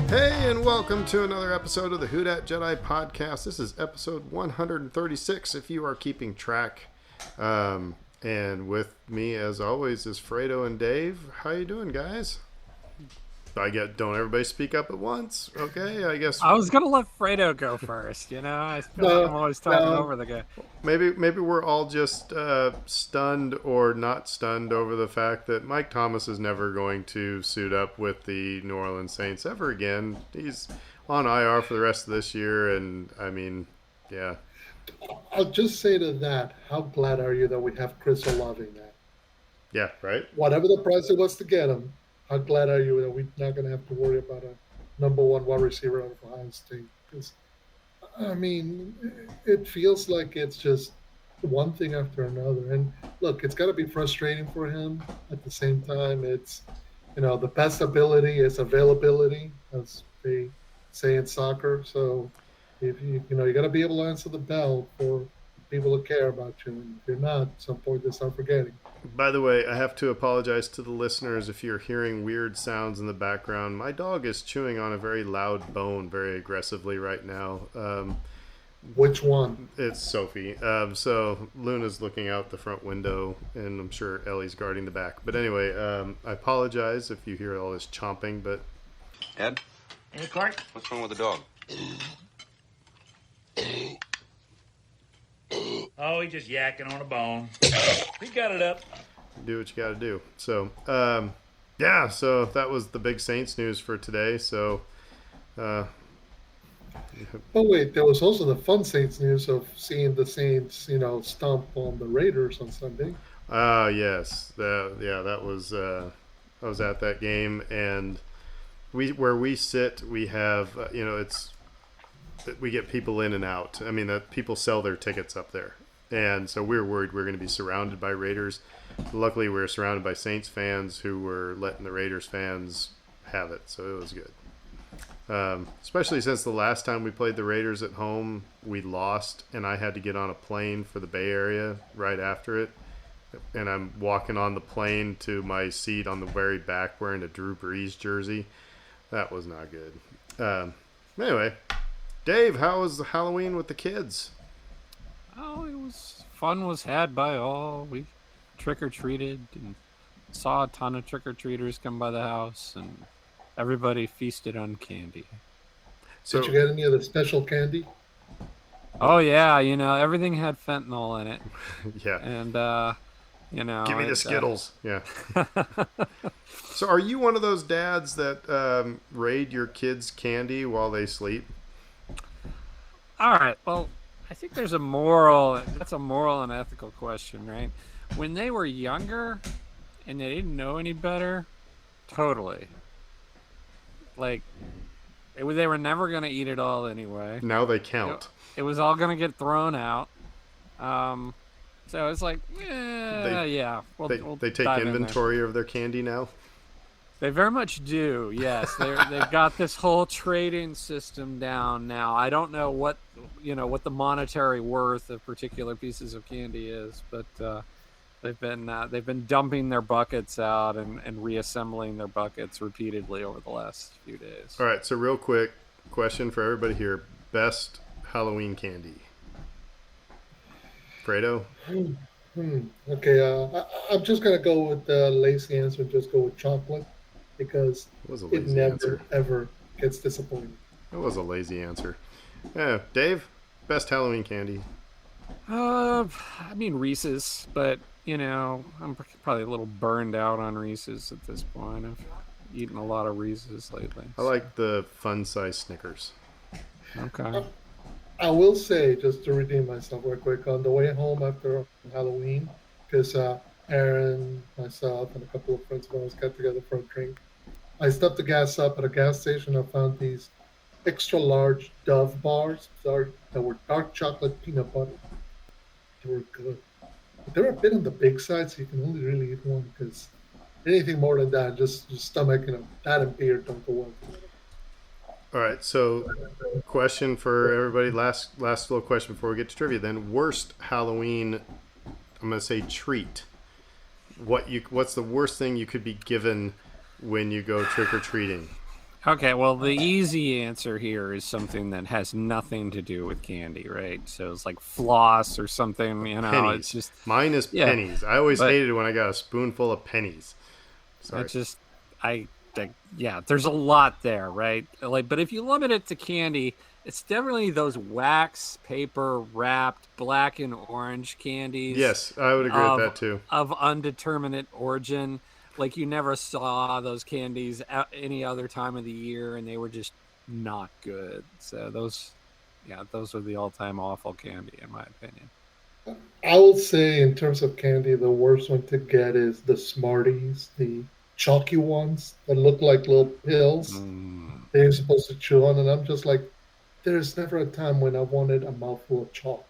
Hey, and welcome to another episode of the Who Dat Jedi podcast. This is episode 136, if you are keeping track. And with me, as always, is Fredo and Dave. How you doing, guys? Don't everybody speak up at once, okay? I guess I was gonna let Fredo go first. I feel like I'm always talking over the guy. maybe we're all just stunned or not stunned over the fact that Mike Thomas is never going to suit up with the New Orleans Saints ever again. He's on IR for the rest of this year, and I mean, yeah. I'll just say to that, how glad are you that we have Chris Olave now? Yeah, right? Whatever the price it was to get him, how glad are you that we're not going to have to worry about a number one wide receiver out of Ohio State? Because, I mean, it feels like it's just one thing after another. And look, it's got to be frustrating for him. At the same time, it's, the best ability is availability, as they say in soccer. So, if you got to be able to answer the bell for people to care about you. And if you're not, at some point they start forgetting. By the way, I have to apologize to the listeners if you're hearing weird sounds in the background. My dog is chewing on a very loud bone very aggressively right now. Which one? It's Sophie. So Luna's looking out the front window, and I'm sure Ellie's guarding the back. But anyway, I apologize if you hear all this chomping, but... Ed? Hey, Clark? What's wrong with the dog? Oh, he's just yakking on a bone. He got it up. Do what you got to do. So, so that was the big Saints news for today. So, oh wait, there was also the fun Saints news of seeing the Saints, stomp on the Raiders on Sunday. Yes, that was. I was at that game, and where we sit, we have we get people in and out. I mean, that people sell their tickets up there. And so we were worried we were going to be surrounded by Raiders. Luckily, we were surrounded by Saints fans who were letting the Raiders fans have it. So it was good. Especially since the last time we played the Raiders at home, we lost, and I had to get on a plane for the Bay Area right after it. And I'm walking on the plane to my seat on the very back wearing a Drew Brees jersey. That was not good. Anyway, Dave, how was the Halloween with the kids? Oh, it was fun. Was had by all. We trick-or-treated and saw a ton of trick-or-treaters come by the house, and everybody feasted on candy. So, did you get any of the special candy? Oh yeah, everything had fentanyl in it. Yeah. And give me the Skittles. Yeah. So are you one of those dads that raid your kids' candy while they sleep? All right. Well, I think there's a moral. That's a moral and ethical question, right? When they were younger and they didn't know any better, totally. Like, they were never going to eat it all anyway. Now they count. It was all going to get thrown out. So it's like, yeah. They take inventory of their candy now? They very much do, yes. They've got this whole trading system down now. I don't know what the monetary worth of particular pieces of candy is, but they've been dumping their buckets out and reassembling their buckets repeatedly over the last few days. All right, so real quick question for everybody here: best Halloween candy? Fredo? Okay, I'm just gonna go with the lazy answer. Just go with chocolate, because it never ever gets disappointing. It was a lazy answer. Yeah, Dave, best Halloween candy? I mean Reese's, but I'm probably a little burned out on Reese's at this point. I've eaten a lot of Reese's lately. I like the fun size Snickers. Okay. I will say, just to redeem myself real quick, on the way home after Halloween, because Aaron, myself, and a couple of friends of ours got together for a drink, I stopped the gas up at a gas station. I found these extra large Dove bars that were dark chocolate peanut butter. They were good. But they're a bit on the big side, so you can only really eat one, because anything more than that, just your stomach, that and beer don't go well together. All right, so question for everybody. Last little question before we get to trivia. Then, worst Halloween, I'm going to say treat. What's the worst thing you could be given when you go trick or treating? Okay, well, the easy answer here is something that has nothing to do with candy, right? So it's like floss or something, it's Pennies. just, Mine is yeah, pennies. I always but hated when I got a spoonful of pennies. I Sorry. just, yeah, there's a lot there, right? Like, but if you limit it to candy, it's definitely those wax paper wrapped black and orange candies Yes, I would agree with of that too. undeterminate origin. Like you never saw those candies at any other time of the year, and they were just not good. So those are the all-time awful candy, in my opinion. I would say, in terms of candy, the worst one to get is the Smarties, the chalky ones that look like little pills Mm. that you're supposed to chew on. And I'm just like, there's never a time when I wanted a mouthful of chalk.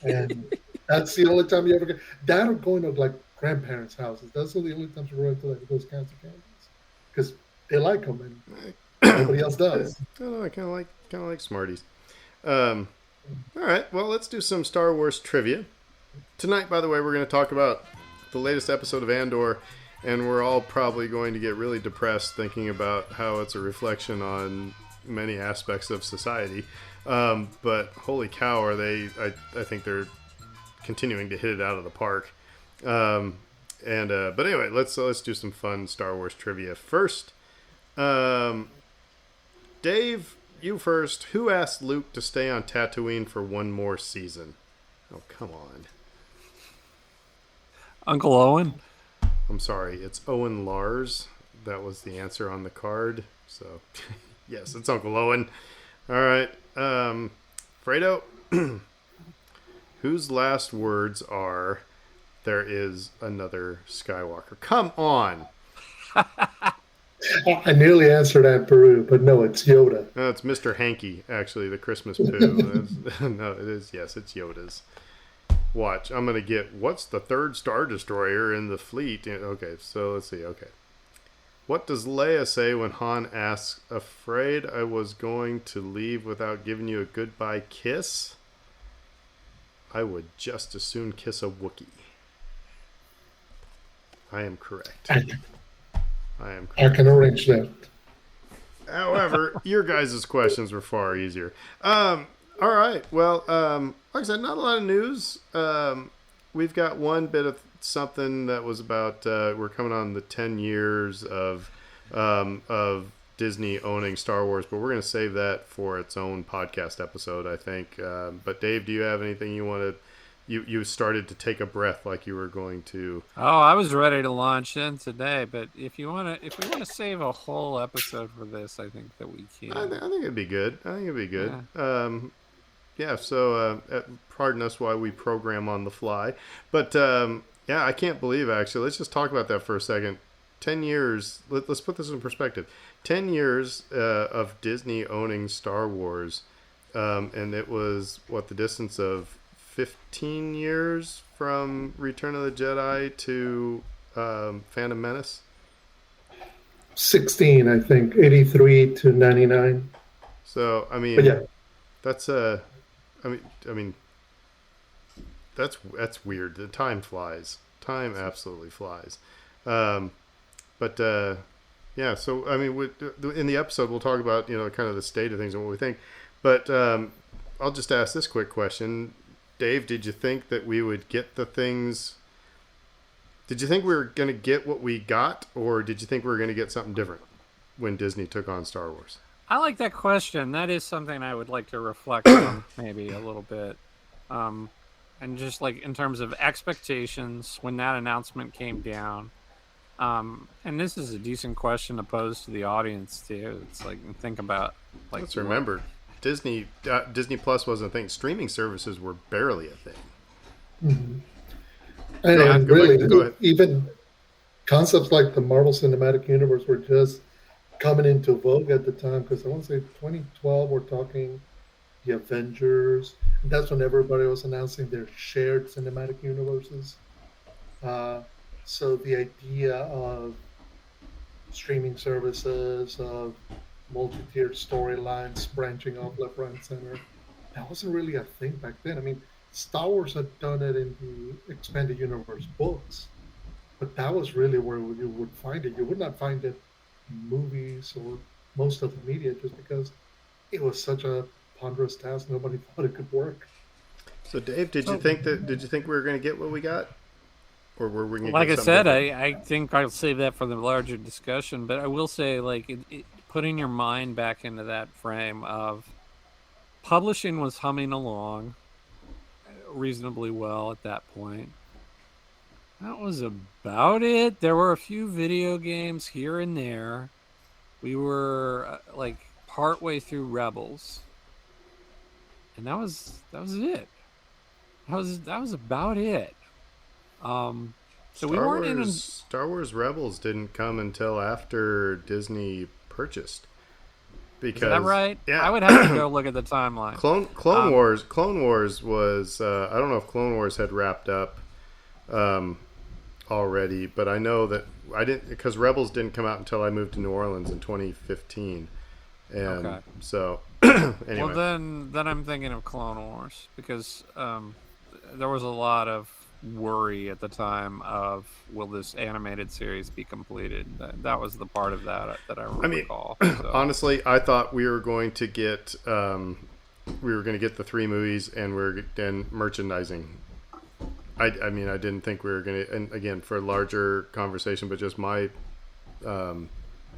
And that's the only time you ever get that, or going to like grandparents' houses. Those are the only times you run into like those kinds of candies because they like them and nobody else Yeah, does. I don't know. I kind of like Smarties. Um, all right. Well, let's do some Star Wars trivia tonight. By the way, we're going to talk about the latest episode of Andor, and we're all probably going to get really depressed thinking about how it's a reflection on many aspects of society. But holy cow, are they? I think they're continuing to hit it out of the park. But anyway, let's do some fun Star Wars trivia first. Um, Dave, you first. Who asked Luke to stay on Tatooine for one more season? Oh, come on. Uncle Owen. I'm sorry, it's Owen Lars. That was the answer on the card. So, yes, it's Uncle Owen. All right. Fredo, whose last words are, "There is another Skywalker"? Come on. I nearly answered Aunt Peru, but no, it's Yoda. No, it's Mr. Hanky, actually, the Christmas poo. No, it is. Yes, it's Yoda's. Watch. I'm going to get, what's the third Star Destroyer in the fleet? Okay, so let's see. Okay. What does Leia say when Han asks, "Afraid I was going to leave without giving you a goodbye kiss? I would just as soon kiss a Wookiee." I am correct. I am I correct. can arrange that. However, your guys' questions were far easier. All right. Well, like I said, not a lot of news. We've got one bit of something that was about. We're coming on the 10 years of Disney owning Star Wars, but we're going to save that for its own podcast episode, I think. But Dave, do you have anything you want to? You started to take a breath like you were going to. Oh, I was ready to launch in today, but if we want to save a whole episode for this, I think that we can. I think it'd be good. Yeah. Yeah, so pardon us while we program on the fly. But yeah, I can't believe, actually. Let's just talk about that for a second. 10 years, let's put this in perspective. 10 years of Disney owning Star Wars, and it was, the distance of 15 years from Return of the Jedi to Phantom Menace? 16, I think, 83 to 99. So, I mean, But yeah, that's I mean, that's weird. The time flies. Time absolutely flies. But yeah. So I mean, in the episode, we'll talk about kind of the state of things and what we think. But I'll just ask this quick question, Dave. Did you think that we would get the things? Did you think we were going to get what we got, or did you think we were going to get something different when Disney took on Star Wars? I like that question. That is something I would like to reflect on maybe a little bit. And just like in terms of expectations when that announcement came down. And this is a decent question to pose to the audience too. It's like, think about like. Let's remember, Disney Plus wasn't a thing. Streaming services were barely a thing. and, Go ahead, and really, go ahead. even concepts like the Marvel Cinematic Universe were just coming into vogue at the time, because I want to say 2012, we're talking the Avengers. And that's when everybody was announcing their shared cinematic universes. So the idea of streaming services, of multi-tiered storylines branching off left, right, and center, that wasn't really a thing back then. I mean, Star Wars had done it in the expanded universe books, but that was really where you would find it. You would not find it movies or most of the media, just because it was such a ponderous task. Nobody thought it could work. So, Dave, So, did you think we were going to get what we got, or were we going to like get I something said, different? I think I'll save that for the larger discussion. But I will say, like, putting your mind back into that frame of publishing was humming along reasonably well at that point. That was about it. There were a few video games here and there. We were like partway through Rebels, and that was it. That was about it. Um, so we weren't in. Star Wars Rebels didn't come until after Disney purchased. Is that Because right? I yeah, would have to go look at the timeline. Um, Clone Wars was I don't know if Clone Wars had wrapped up um, already, but I know that I didn't, because Rebels didn't come out until I moved to New Orleans in 2015, and okay. so Well, anyway. then I'm thinking of Clone Wars because there was a lot of worry at the time of will this animated series be completed? That was the part of that I I mean, recall. So honestly, I thought we were going to get the three movies and merchandising. I mean, I didn't think we were going to, and again, for a larger conversation, but just my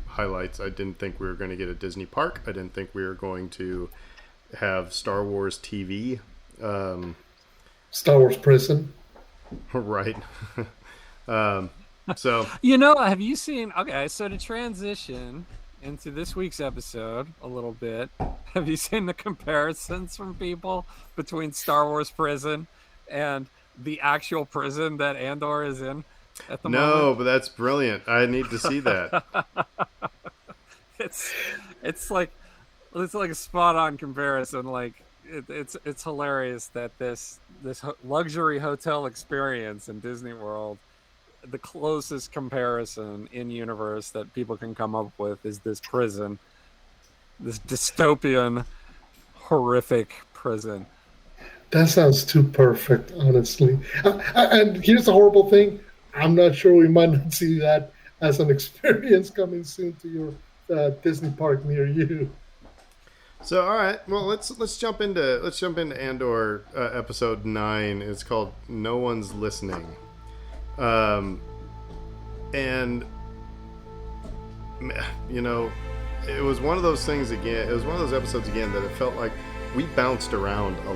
highlights, I didn't think we were going to get a Disney park. I didn't think we were going to have Star Wars TV. Um, Star Wars Prison. right. um, so, have you seen? Okay, so to transition into this week's episode a little bit, have you seen the comparisons from people between Star Wars Prison and the actual prison that Andor is in at the moment? no, but that's brilliant. I need to see that. it's it's like it's like a spot on comparison. Like it's hilarious that this luxury hotel experience in Disney World, the closest comparison in universe that people can come up with is this prison, this dystopian, horrific prison. That sounds too perfect, honestly. And here's the horrible thing: I'm not sure we might not see that as an experience coming soon to your Disney park near you. So, all right, well, let's jump into Andor episode 9. It's called "No One's Listening," um, and you know, it was one of those things again. It was one of those episodes again that it felt like we bounced around a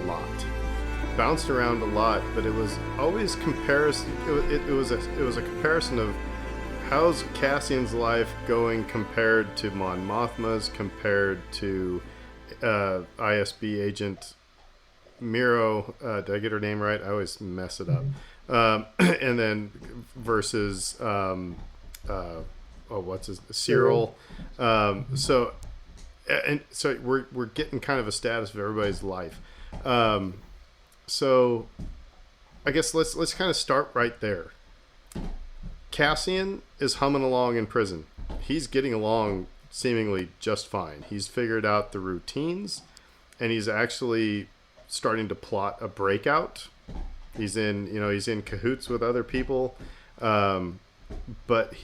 lot, but it was always comparison. It was a comparison of how's Cassian's life going compared to Mon Mothma's, compared to ISB agent Miro. Did I get her name right? I always mess it up. And then versus what's his Cyril. So we're getting kind of a status of everybody's life. So I guess let's kind of start right there. Cassian is humming along in prison. He's getting along seemingly just fine. He's figured out the routines, and he's actually starting to plot a breakout. He's in cahoots with other people, but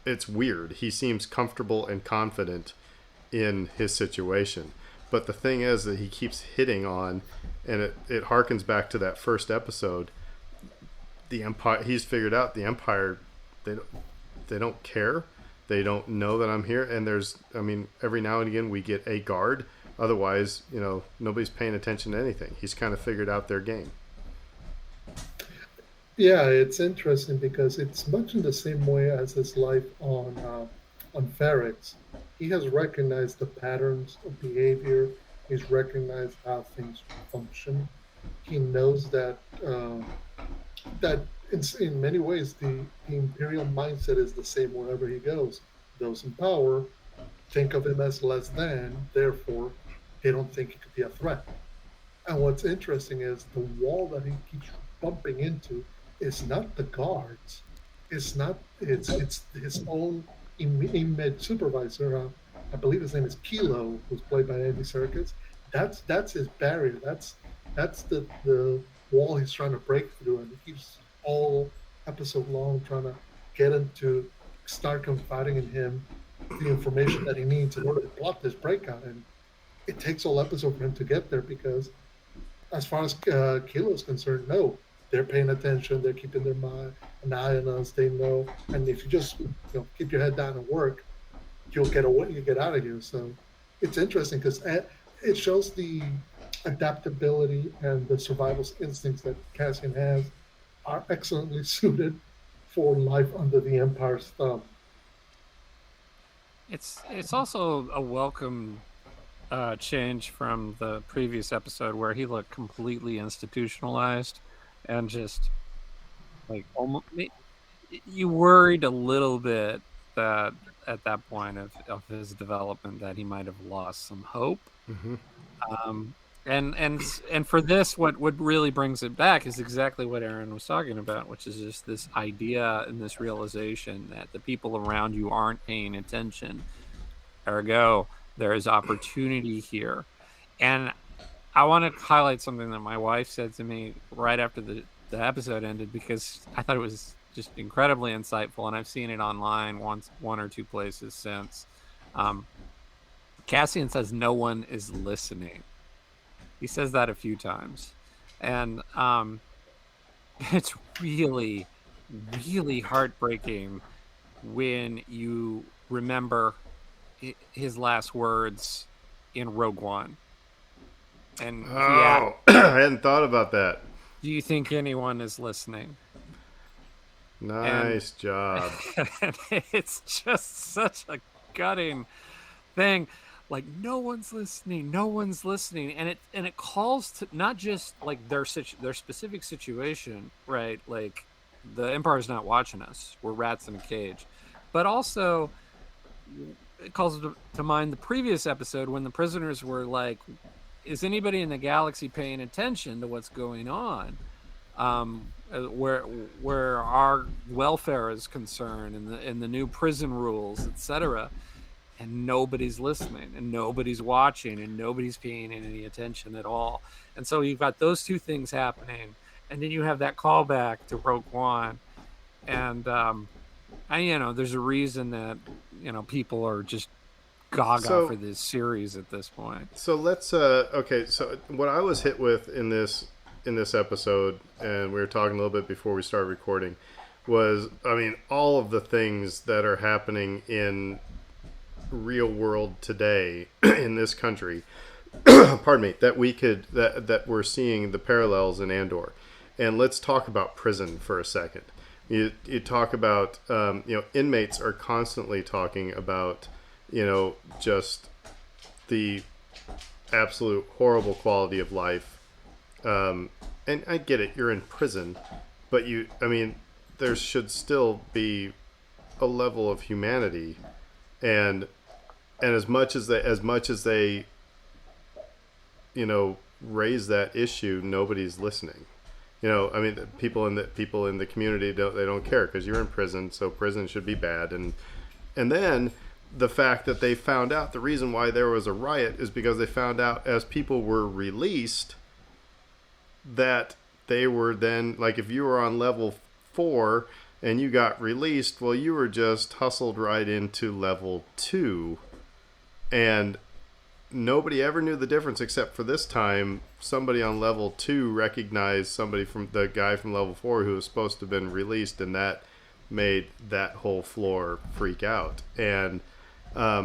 it's weird. He seems comfortable and confident in his situation. But the thing is that he keeps hitting on, and it harkens back to that first episode. The Empire. He's figured out the Empire. They don't care. They don't know that I'm here. And every now and again we get a guard. Otherwise, nobody's paying attention to anything. He's kind of figured out their game. Yeah, it's interesting because it's much in the same way as his life on Ferrex. He has recognized the patterns of behavior. He's recognized how things function. He knows that in many ways the imperial mindset is the same wherever he goes. Those in power think of him as less than, therefore they don't think he could be a threat. And what's interesting is the wall that he keeps bumping into is not the guards. It's his own immediate supervisor. I believe his name is Kilo, who's played by Andy Serkis. That's his barrier. That's the wall he's trying to break through, and he keeps all episode long trying to get him to start confiding in him the information that he needs in order to plot this breakout. And it takes all episode for him to get there because, as far as Kilo is concerned, no, they're paying attention. They're keeping their mind an eye on us. They know, and if you just keep your head down and work, you'll get away. You get out of here. So it's interesting because it shows the adaptability and the survival instincts that Cassian has are excellently suited for life under the Empire's thumb. It's also a welcome change from the previous episode where he looked completely institutionalized and just like almost you worried a little bit that at that point of his development that he might have lost some hope. Mm-hmm. And for this, what really brings it back is exactly what Aaron was talking about, which is just this idea and this realization that the people around you aren't paying attention. Ergo, there is opportunity here. And I want to highlight something that my wife said to me right after the episode ended, because I thought it was just incredibly insightful, and I've seen it online one or two places since. Cassian says no one is listening. He says that a few times. And it's really, really heartbreaking when you remember his last words in Rogue One. And I hadn't thought about that. Do you think anyone is listening? Nice job. And it's just such a gutting thing. Like, no one's listening, and it calls to not just like their specific situation, right? Like, the Empire's not watching us; we're rats in a cage. But also, it calls to mind the previous episode when the prisoners were like, "Is anybody in the galaxy paying attention to what's going on?" Where our welfare is concerned, and the new prison rules, etc. And nobody's listening, and nobody's watching, and nobody's paying any attention at all. And so you've got those two things happening, and then you have that callback to Rogue One, and there's a reason that people are just gaga for this series at this point. So let's okay. So what I was hit with in this episode, and we were talking a little bit before we started recording, was all of the things that are happening in real world today in this country pardon me, that we're seeing the parallels in Andor. And let's talk about prison for a second. You talk about inmates are constantly talking about just the absolute horrible quality of life, and I get it, you're in prison, but there should still be a level of humanity. And as much as they raise that issue, nobody's listening. People in the community don't care because you're in prison, so prison should be bad. And then the fact that they found out the reason why there was a riot is because they found out as people were released that they were then, like, if you were on level 4 and you got released, well, you were just hustled right into level 2. And nobody ever knew the difference except for this time. Somebody on level 2 recognized somebody from the guy from level 4 who was supposed to have been released, and that made that whole floor freak out. And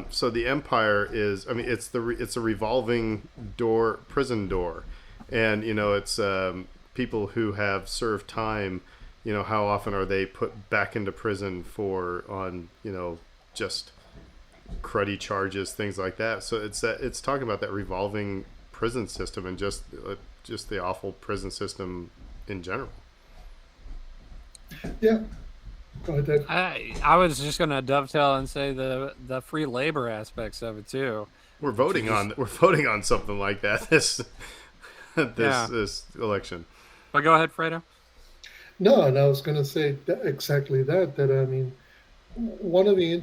so the Empire is, it's a revolving door, prison door. And, it's people who have served time. How often are they put back into prison on just cruddy charges, things like that. So it's talking about that revolving prison system and just the awful prison system in general. Yeah. Go ahead, Dave. I was just going to dovetail and say the free labor aspects of it too. We're voting on something like that this election. But go ahead, Fredo. No, and I was going to say exactly that. One of the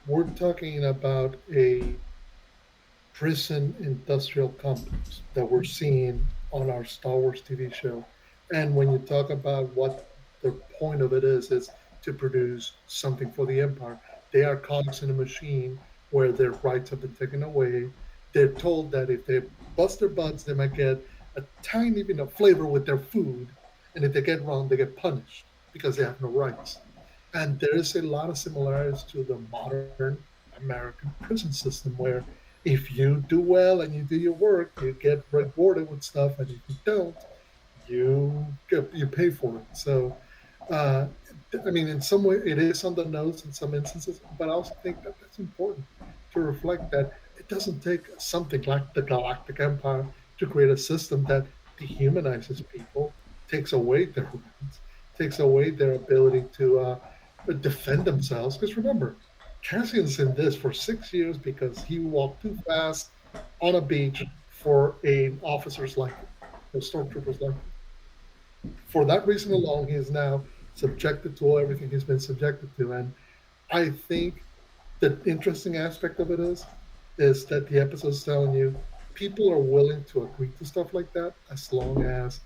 we're talking about a prison industrial complex that we're seeing on our Star Wars TV show, and when you talk about what the point of it is to produce something for the empire. They are cogs in a machine where their rights have been taken away. They're told that if they bust their butts, they might get a tiny bit of flavor with their food, and if they get wrong, they get punished because they have no rights. And there is a lot of similarities to the modern American prison system where if you do well and you do your work, you get rewarded with stuff, and if you don't, you pay for it. So, uh, I mean, in some way, it is on the nose in some instances, but I also think that that's important to reflect that it doesn't take something like the Galactic Empire to create a system that dehumanizes people, takes away their rights, takes away their ability to defend themselves. Because remember, Cassian's in this for 6 years because he walked too fast on a beach for an officer's liking, a stormtrooper's liking. For that reason alone, he is now subjected to everything he's been subjected to. And I think the interesting aspect of it is that the episode is telling you people are willing to agree to stuff like that as long as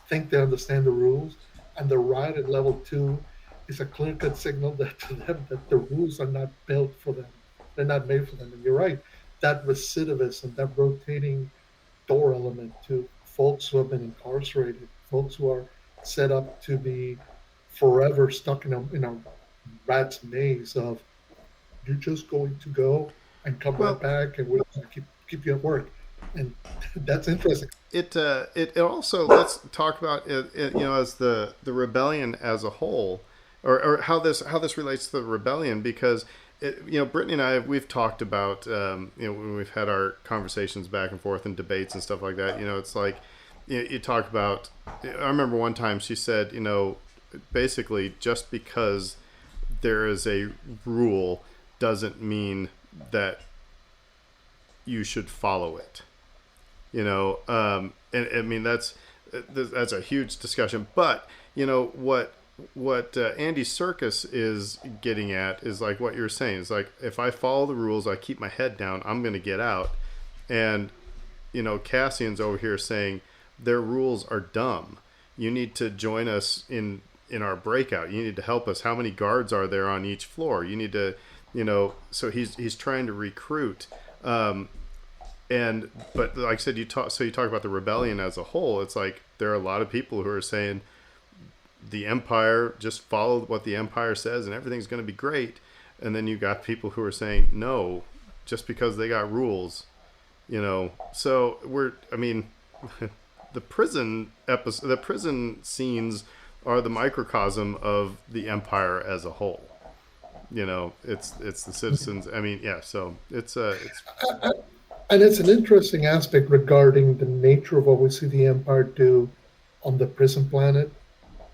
think they understand the rules. And the ride at level 2 is a clear-cut signal that to them that the rules are not built for them. They're not made for them. And you're right, that recidivism, that rotating door element to folks who have been incarcerated, folks who are set up to be forever stuck in a rat's maze of you're just going to go and come right Well, back, and we're going to keep you at work. And that's interesting. it also, let's talk about it, as the rebellion as a whole, or how this relates to the rebellion, because Brittany and we've talked about when we've had our conversations back and forth and debates and stuff like that. It's like you talk about. I remember one time she said, basically just because there is a rule doesn't mean that you should follow it. And I mean that's a huge discussion. But what Andy Serkis is getting at is like what you're saying. It's like if I follow the rules, I keep my head down, I'm going to get out. And Cassian's over here saying their rules are dumb. You need to join us in our breakout. You need to help us. How many guards are there on each floor? You need to, So he's trying to recruit. But like I said, you talk about the rebellion as a whole. It's like there are a lot of people who are saying the Empire, just follow what the Empire says and everything's going to be great. And then you got people who are saying no, just because they got rules, So the prison scenes are the microcosm of the Empire as a whole. It's the citizens. I mean, yeah. So it's. And it's an interesting aspect regarding the nature of what we see the Empire do on the prison planet,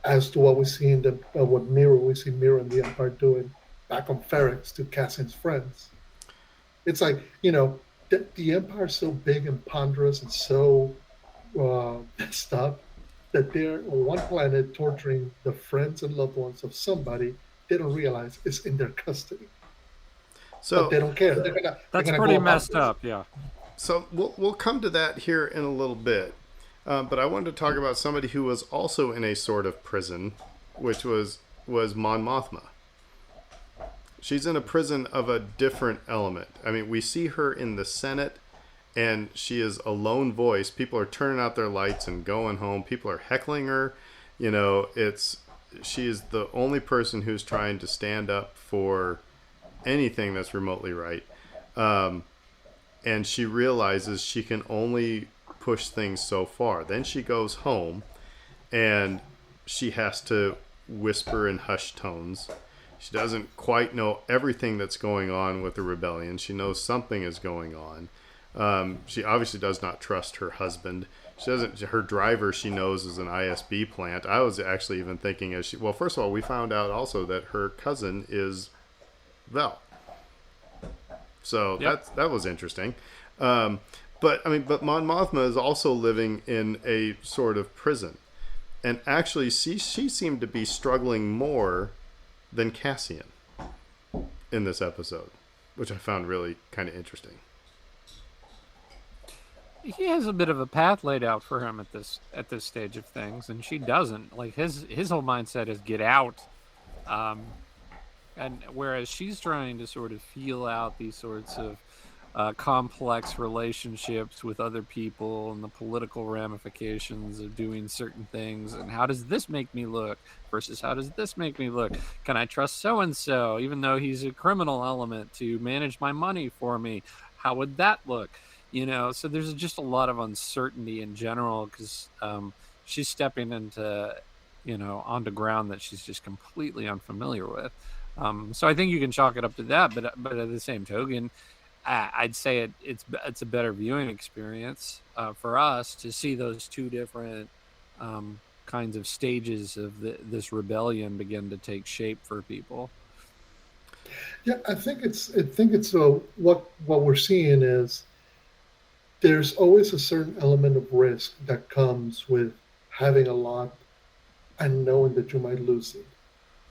as to what we see in we see Mira and the Empire doing back on Ferrex to Cassian's friends. It's like the Empire is so big and ponderous and so messed up that they're on one planet torturing the friends and loved ones of somebody they don't realize is in their custody. So but they don't care. That's pretty messed up, yeah. So we'll come to that here in a little bit. But I wanted to talk about somebody who was also in a sort of prison, which was Mon Mothma. She's in a prison of a different element. I mean, we see her in the Senate, and she is a lone voice. People are turning out their lights and going home. People are heckling her. She is the only person who's trying to stand up for anything that's remotely right. And she realizes she can only push things so far. Then she goes home and she has to whisper in hushed tones. She doesn't quite know everything that's going on with the rebellion. She knows something is going on. She obviously does not trust her husband. Her driver, she knows, is an ISB plant. I was actually even thinking first of all, we found out also that her cousin is Vel. So yep. that was interesting. But Mon Mothma is also living in a sort of prison. And actually, she seemed to be struggling more than Cassian in this episode, which I found really kind of interesting. He has a bit of a path laid out for him at this stage of things, and she doesn't. Like his whole mindset is get out, And whereas she's trying to sort of feel out these sorts of complex relationships with other people and the political ramifications of doing certain things, and how does this make me look versus how does this make me look? Can I trust so and so, even though he's a criminal element, to manage my money for me? How would that look? So there's just a lot of uncertainty in general because she's stepping into onto ground that she's just completely unfamiliar with. So I think you can chalk it up to that, but at the same token, I'd say it's a better viewing experience for us to see those two different kinds of stages of this rebellion begin to take shape for people. Yeah, I think it's what we're seeing is there's always a certain element of risk that comes with having a lot and knowing that you might lose it.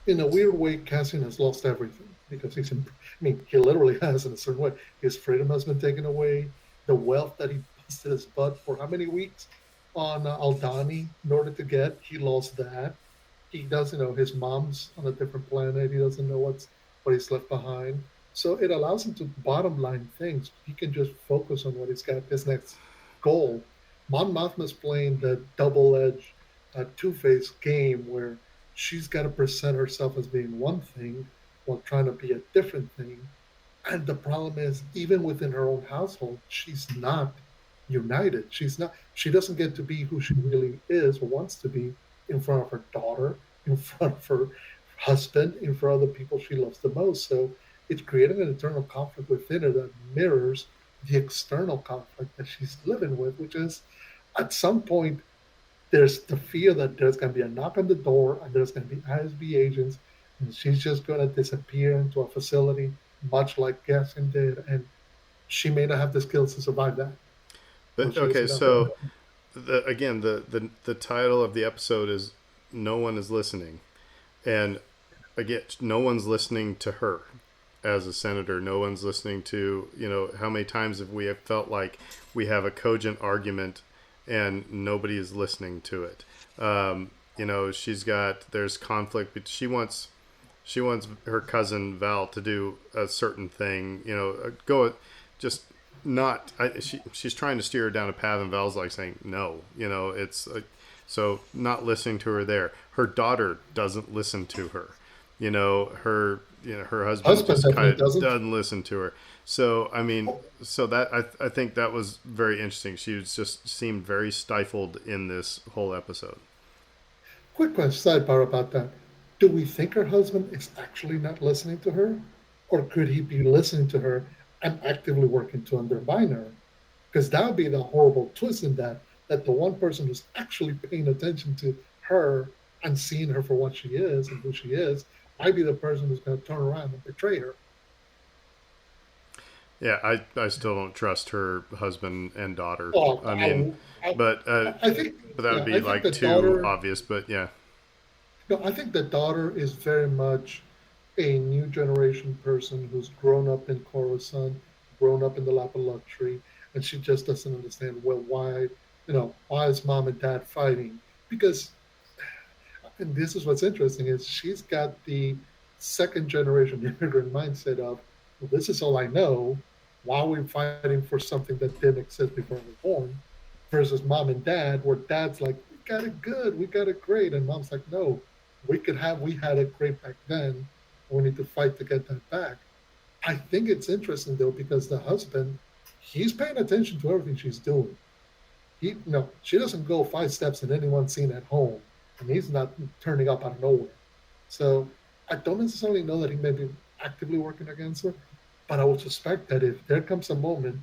In a weird way, Cassian has lost everything because I mean, he literally has in a certain way. His freedom has been taken away. The wealth that he busted his butt for how many weeks on Aldani in order to get, he lost that. He doesn't know his mom's on a different planet. He doesn't know what he's left behind. So it allows him to bottom line things. He can just focus on what he's got his next goal. Mon Mothma's playing the double edged two faced game where she's got to present herself as being one thing while trying to be a different thing. And the problem is, even within her own household, she's not united. She doesn't get to be who she really is or wants to be in front of her daughter, in front of her husband, in front of the people she loves the most. So it's creating an internal conflict within her that mirrors the external conflict that she's living with, which is at some point there's the fear that there's going to be a knock on the door and there's going to be ISB agents and she's just going to disappear into a facility, much like Gaston did, and she may not have the skills to survive that. When But she okay, doesn't have the so again, the title of the episode is "No One Is Listening," and again, no one's listening to her as a senator. No one's listening to how many times have we have felt like we have a cogent argument and nobody is listening to it. There's conflict, but she wants her cousin Val to do a certain thing. Go just not. She's trying to steer her down a path, and Val's like saying no. It's so not listening to her there. Her daughter doesn't listen to her. Her husband husband just kind definitely of doesn't. doesn't listen to her. So I mean, so that I think that was very interesting. She was just seemed very stifled in this whole episode. Quick question, sidebar about that. Do we think her husband is actually not listening to her? Or could he be listening to her and actively working to undermine her? Because that would be the horrible twist in that the one person who's actually paying attention to her and seeing her for what she is and who she is might be the person who's going to turn around and betray her. Yeah, I still don't trust her husband and daughter. Oh, I mean, but I think, but that would yeah, be I think like the too daughter. obvious. But yeah, No, I think the daughter is very much a new generation person who's grown up in Coruscant, grown up in the lap of luxury, and she just doesn't understand well why is mom and dad fighting? Because and this is what's interesting is she's got the second generation immigrant mindset of, well, this is all I know. Why are we fighting for something that didn't exist before I was born? Versus mom and dad, where dad's like, we got it good, we got it great, and mom's like, no, we had it great back then. We need to fight to get that back. I think it's interesting though because the husband, he's paying attention to everything she's doing. He no, she doesn't go 5 steps in any one scene at home, and he's not turning up out of nowhere. So I don't necessarily know that he may be actively working against her, but I would suspect that if there comes a moment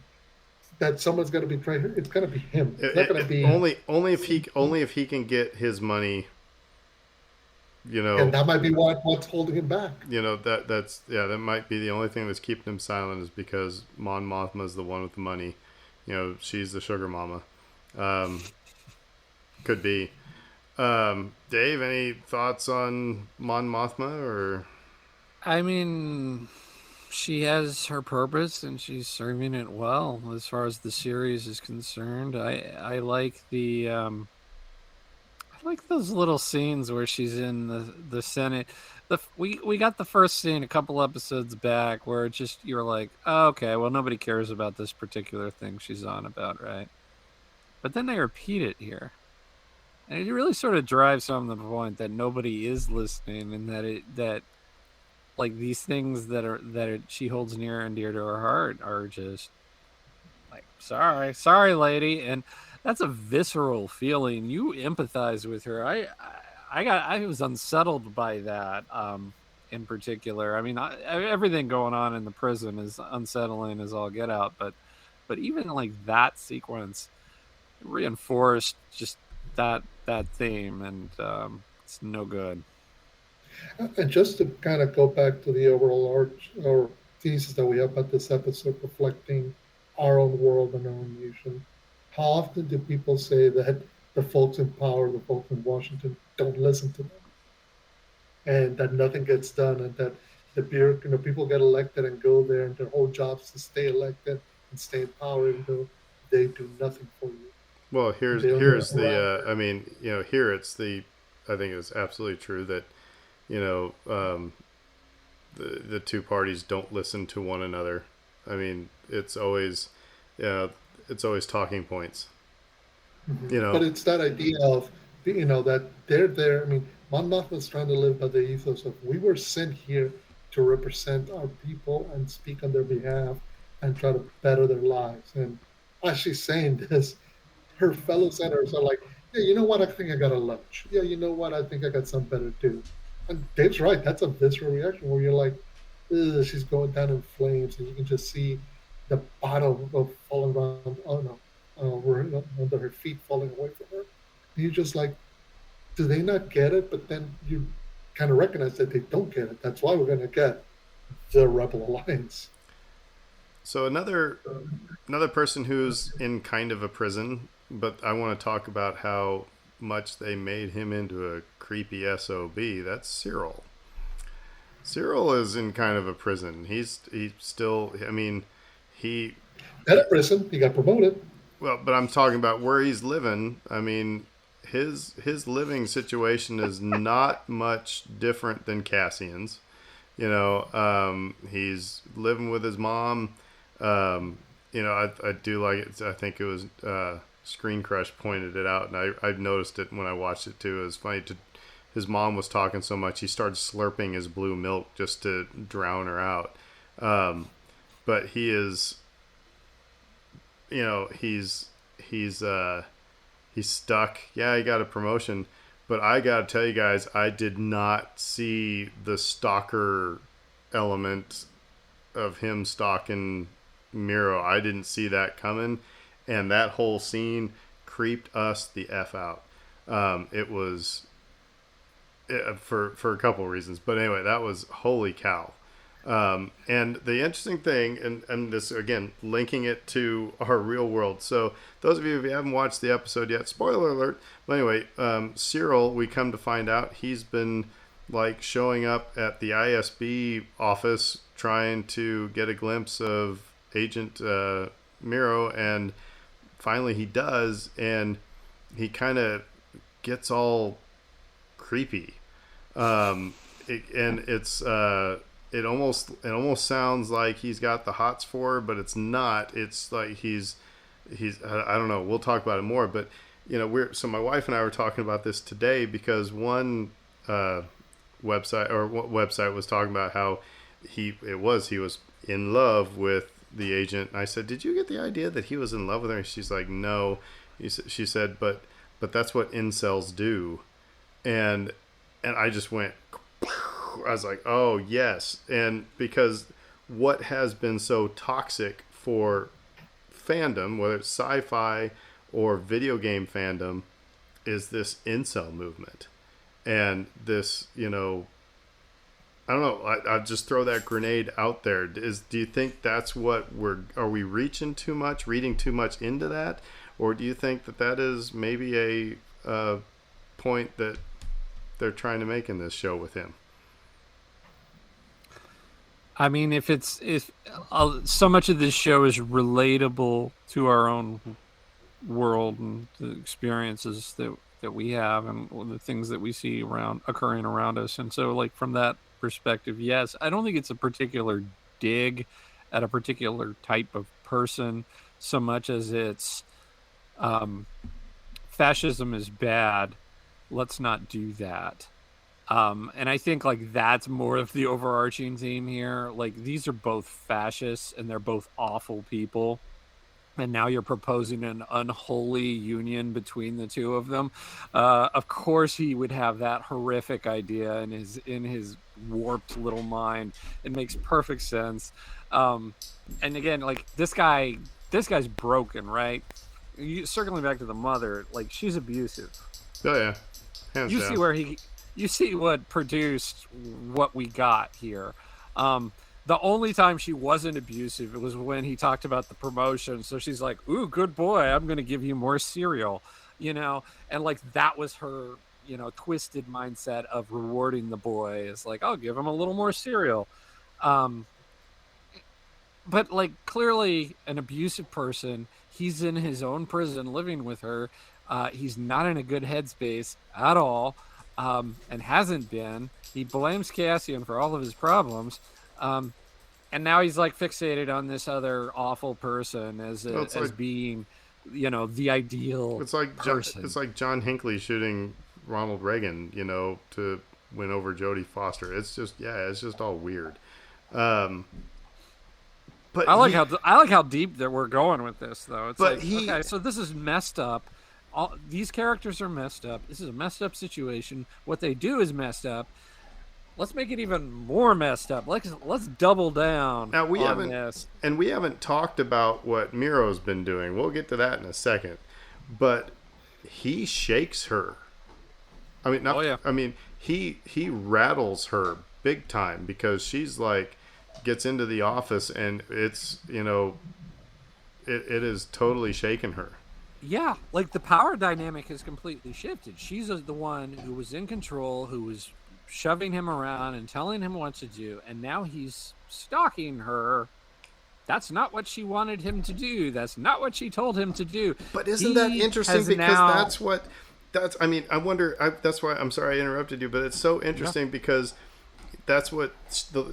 that someone's going to betray her, it's going to be him. It's not going to be, only if he can get his money. You and know, that might be what's holding him back. that might be the only thing that's keeping him silent is because Mon Mothma's the one with the money. She's the sugar mama. Um, could be. Dave, any thoughts on Mon Mothma or? I mean, she has her purpose and she's serving it well as far as the series is concerned. I like the I like those little scenes where she's in the Senate. We got the first scene a couple episodes back where it just you're like, oh, okay, well nobody cares about this particular thing she's on about, right? But then they repeat it here, and it really sort of drives home the point that nobody is listening, and that like these things she holds near and dear to her heart are just like sorry lady, and that's a visceral feeling. You empathize with her. I was unsettled by that in particular. I mean, everything going on in the prison is unsettling as all get out, but even like that sequence reinforced just that theme, and it's no good. And just to kind of go back to the overall arch or thesis that we have about this episode, reflecting our own world and our own nation, how often do people say that the folks in power, the folks in Washington, don't listen to them, and that nothing gets done, and that people get elected and go there, and their whole job is to stay elected and stay in power, even though they do nothing for you. Well, And here's they only here's around the. I mean, here it's the. I think it's absolutely true that, you know, the two parties don't listen to one another. I mean, it's always, it's always talking points. You But know, it's that idea of, that they're there. I mean, Monmouth was trying to live by the ethos of we were sent here to represent our people and speak on their behalf and try to better their lives. And as she's saying this, her fellow senators are like, yeah, you know what? I think I got a lunch. Yeah, you know what? I think I got something better too. And Dave's right. That's a visceral reaction where you're like, ugh, she's going down in flames, and you can just see the bottle of falling around. Oh no, under her feet, falling away from her. And you're just like, do they not get it? But then you kind of recognize that they don't get it. That's why we're going to get the Rebel Alliance. so another person who's in kind of a prison, but I want to talk about how much they made him into a creepy SOB. That's Cyril. Cyril is in kind of a prison. He's still. I mean, he At a prison, he got promoted. well, but I'm talking about where he's living. I mean, his living situation is not much different than Cassian's. He's living with his mom. I do like it. I think it was Screen Crush pointed it out, and I've noticed it when I watched it too. It was funny. His mom was talking so much, he started slurping his blue milk just to drown her out. But he is, he's stuck. Yeah, he got a promotion, but I gotta tell you guys, I did not see the stalker element of him stalking Miro. I didn't see that coming, and that whole scene creeped us the f out. It was for a couple of reasons, but anyway, that was holy cow. And the interesting thing, and this again, linking it to our real world. So those of you who haven't watched the episode yet, spoiler alert. But anyway, Cyril, we come to find out he's been like showing up at the ISB office trying to get a glimpse of Agent Miro, and finally he does, and he kind of gets all creepy. It almost sounds like he's got the hots for her, but it's not. It's like he's I don't know. We'll talk about it more, but so my wife and I were talking about this today because one website was talking about how he was in love with the agent. And I said, "Did you get the idea that he was in love with her?" And she's like, "No." She said, "But that's what incels do," and I just went. I was like, oh, yes. And because what has been so toxic for fandom, whether it's sci-fi or video game fandom, is this incel movement. And this, I don't know, I'll just throw that grenade out there. Do you think that's what are we reading too much into that? Or do you think that is maybe a point that they're trying to make in this show with him? I mean, if so much of this show is relatable to our own world and the experiences that that we have and the things that we see occurring around us. And so, like, from that perspective, yes, I don't think it's a particular dig at a particular type of person so much as it's um, fascism is bad. Let's not do that. And I think like that's more of the overarching theme here. Like these are both fascists and they're both awful people. And now you're proposing an unholy union between the two of them. Of course, he would have that horrific idea in his warped little mind. It makes perfect sense. And again, like this guy's broken, right? Circling back to the mother, like she's abusive. Oh yeah, hands You down. see where you see what produced what we got here. The only time she wasn't abusive was when he talked about the promotion. So she's like, "Ooh, good boy, I'm going to give you more cereal," and like that was her, twisted mindset of rewarding the boy. Is like, I'll give him a little more cereal. Um, but like clearly an abusive person. He's in his own prison living with her. He's not in a good headspace at all, and hasn't been. He blames Cassian for all of his problems. And now he's like fixated on this other awful person as being, the ideal person. It's like John Hinckley shooting Ronald Reagan, to win over Jodie Foster. It's just all weird. But I like how deep that we're going with this, though. It's okay, so this is messed up. These characters are messed up. This is a messed up situation. What they do is messed up. Let's make it even more messed up. Let's double down now, we on this. And we haven't talked about what Miro's been doing. We'll get to that in a second. But he shakes her. I mean, he rattles her big time because she's like gets into the office and it's it is totally shaken her. Yeah, like the power dynamic has completely shifted. She's the one who was in control, who was shoving him around and telling him what to do, and now he's stalking her. That's not what she wanted him to do. That's not what she told him to do. But isn't that interesting? Because I wonder. That's why I'm sorry I interrupted you, but it's so interesting because that's what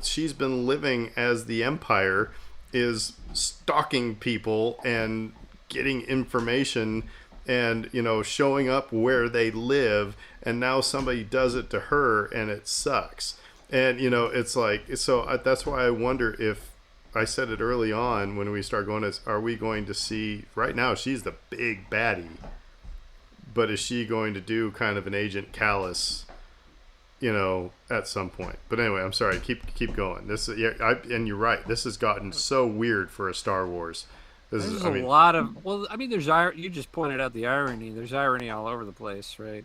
she's been living as the Empire is stalking people and getting information and showing up where they live, and now somebody does it to her and it sucks. And it's like, so that's why I wonder if I said it early on when we start going, are we going to see, right now she's the big baddie, but is she going to do kind of an Agent Callus at some point? But anyway, I'm sorry, keep going. And you're right, this has gotten so weird for a Star Wars. There's a lot of there's you just pointed out the irony. There's irony all over the place, right?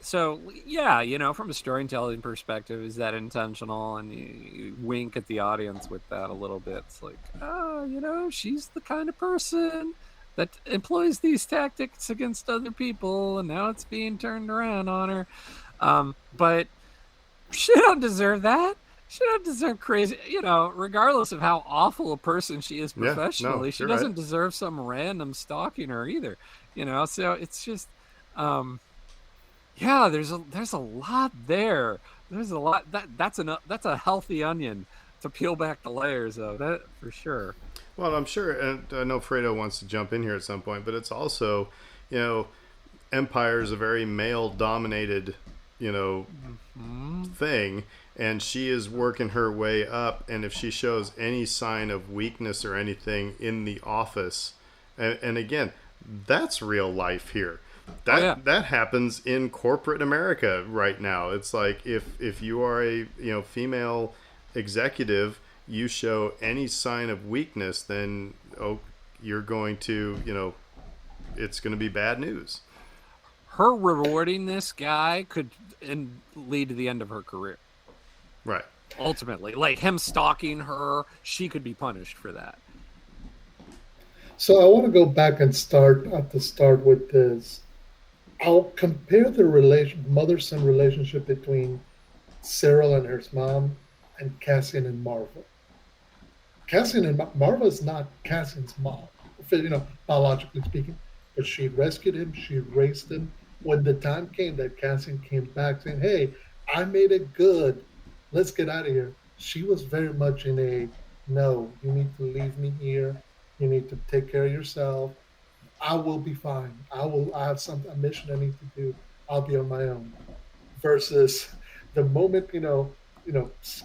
So yeah, from a storytelling perspective, is that intentional? And you wink at the audience with that a little bit. It's like, she's the kind of person that employs these tactics against other people, and now it's being turned around on her. But she don't deserve that. She doesn't deserve crazy, regardless of how awful a person she is professionally. She doesn't deserve some random stalking her either, So it's just, there's a lot there. There's a lot that's a healthy onion to peel back the layers of that for sure. Well, I'm sure, and I know Fredo wants to jump in here at some point, but it's also, Empire is a very male-dominated, thing. And she is working her way up, and if she shows any sign of weakness or anything in the office, and again, that's real life here. That happens in corporate America right now. It's like if you are a female executive, you show any sign of weakness, then you're going to it's going to be bad news. Her rewarding this guy could lead to the end of her career. Right. Ultimately, like him stalking her, she could be punished for that. So I want to go back and start at the start with this. I'll compare the mother-son relationship between Cyril and her mom and Cassian and Marva. Cassian and Marva is not Cassian's mom, biologically speaking, But she rescued him, she raised him. When the time came that Cassian came back saying, "Hey, I made it good. Let's get out of here," she was very much in a no, you need to leave me here. You need to take care of yourself. I will be fine. I have a mission I need to do. I'll be on my own versus the moment